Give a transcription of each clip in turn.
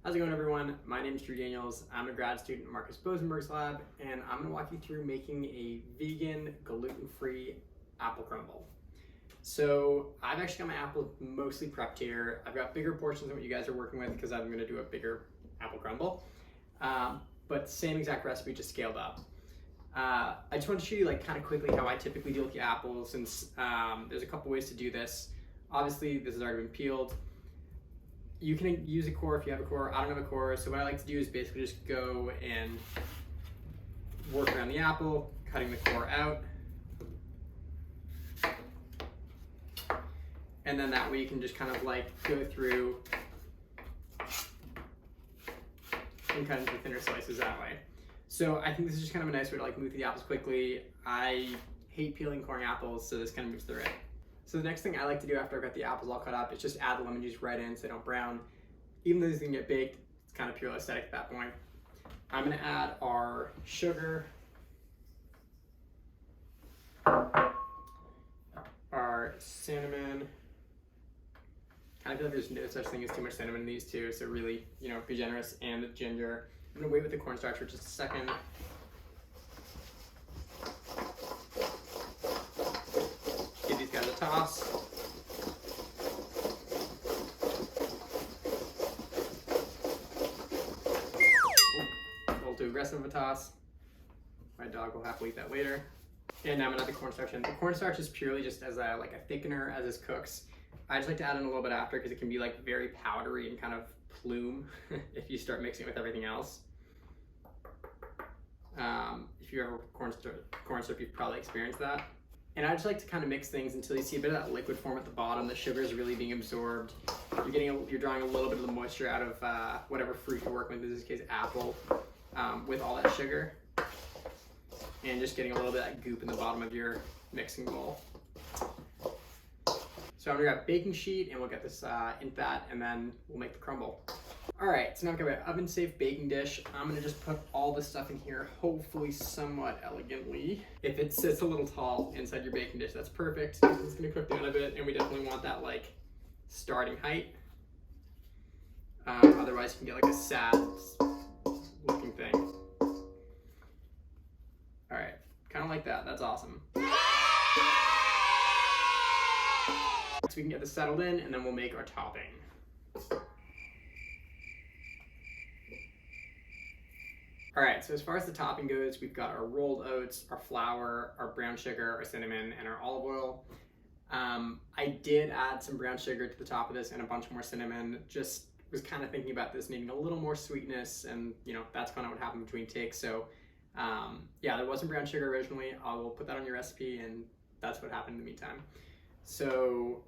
How's it going, everyone? My name is Drew Daniels. I'm a grad student in Marcus Bosenberg's lab, and I'm going to walk you through making a vegan, gluten-free apple crumble. So I've actually got my apple mostly prepped here. I've got bigger portions than what you guys are working with because I'm going to do a bigger apple crumble. But same exact recipe, just scaled up. I just want to show you kind of quickly how I typically deal with the apples, since there's a couple ways to do this. Obviously, this has already been peeled. You can use a core if you have a core. I don't have a core, so what I like to do is basically just go and work around the apple, cutting the core out. And then that way you can just kind of go through and cut into thinner slices that way. So I think this is just kind of a nice way to move through the apples quickly. I hate peeling coring apples, so this kind of moves through it. So the next thing I like to do after I've got the apples all cut up is just add the lemon juice right in so they don't brown. Even though these can get baked, it's kind of purely aesthetic at that point. I'm going to add our sugar, our cinnamon. Kind of feel like there's no such thing as too much cinnamon in these two, so really, be generous, and the ginger. I'm going to wait with the cornstarch for just a second. Give these guys a toss. A little too aggressive of a toss. My dog will happily eat that later. And now I'm going to add the cornstarch in. The cornstarch is purely just as a thickener as this cooks. I just like to add in a little bit after because it can be very powdery and kind of plume if you start mixing it with everything else. If you ever corn syrup, you've probably experienced that. And I just like to kind of mix things until you see a bit of that liquid form at the bottom. The sugar is really being absorbed. You're drawing a little bit of the moisture out of whatever fruit you're working with, in this case apple, with all that sugar. And just getting a little bit of that goop in the bottom of your mixing bowl. So I'm gonna grab a baking sheet and we'll get this into that, and then we'll make the crumble. All right, so now I've got my oven-safe baking dish. I'm gonna just put all this stuff in here, hopefully somewhat elegantly. If it sits a little tall inside your baking dish, that's perfect. It's gonna cook down a bit, and we definitely want that starting height. Otherwise you can get a sad looking thing. All right, kind of like that, that's awesome. So we can get this settled in, and then we'll make our topping. All right, so as far as the topping goes, we've got our rolled oats, our flour, our brown sugar, our cinnamon, and our olive oil. I did add some brown sugar to the top of this and a bunch more cinnamon. Just was kind of thinking about this needing a little more sweetness, and that's kind of what happened between takes. So yeah, there wasn't brown sugar originally. I will put that on your recipe, and that's what happened in the meantime. So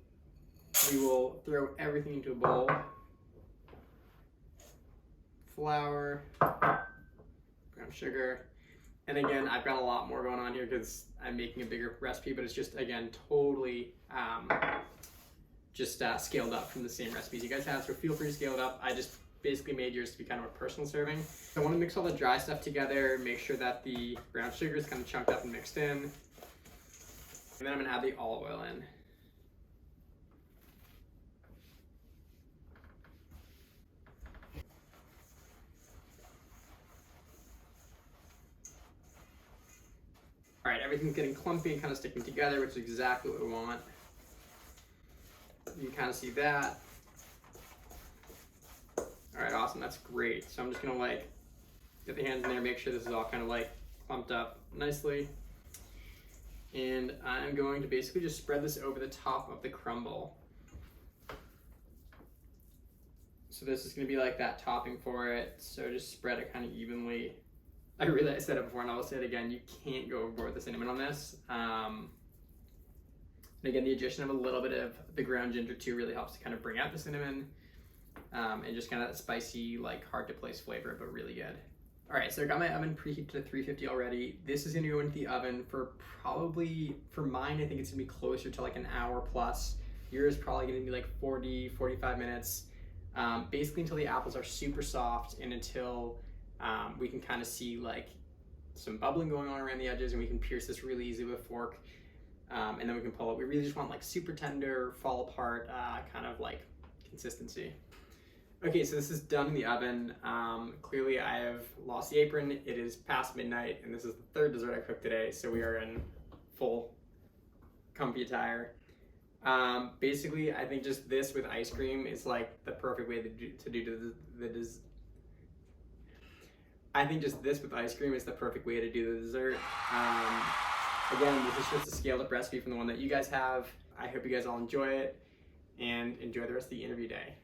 we will throw everything into a bowl. Flour, brown sugar, and again, I've got a lot more going on here because I'm making a bigger recipe, but it's just, again, totally scaled up from the same recipes you guys have, so feel free to scale it up. I just basically made yours to be kind of a personal serving. I want to mix all the dry stuff together, make sure that the brown sugar is kind of chunked up and mixed in, and then I'm going to add the olive oil in. All right, everything's getting clumpy and kind of sticking together, which is exactly what we want. You can kind of see that. All right, awesome, that's great. So I'm just gonna get the hands in there, make sure this is all kind of clumped up nicely. And I'm going to basically just spread this over the top of the crumble. So this is gonna be that topping for it. So just spread it kind of evenly. I said it before, and I'll say it again, you can't go overboard with the cinnamon on this. And again, the addition of a little bit of the ground ginger too really helps to kind of bring out the cinnamon, and just kind of that spicy, hard to place flavor, but really good. All right, so I got my oven preheated to 350 already. This is gonna go into the oven for probably, for mine, I think it's gonna be closer to an hour plus. Yours is probably gonna be 40, 45 minutes. Basically until the apples are super soft, and until we can kind of see some bubbling going on around the edges, and we can pierce this really easy with a fork, and then we can pull it. We really just want super tender, fall apart kind of consistency. Okay, so this is done in the oven. Clearly I have lost the apron. It is past midnight, and this is the third dessert I cooked today, so we are in full comfy attire. Basically, I think just this with ice cream is like the perfect way to do the I think just this with ice cream is the perfect way to do the dessert. Again, this is just a scaled up recipe from the one that you guys have. I hope you guys all enjoy it, and enjoy the rest of the interview day.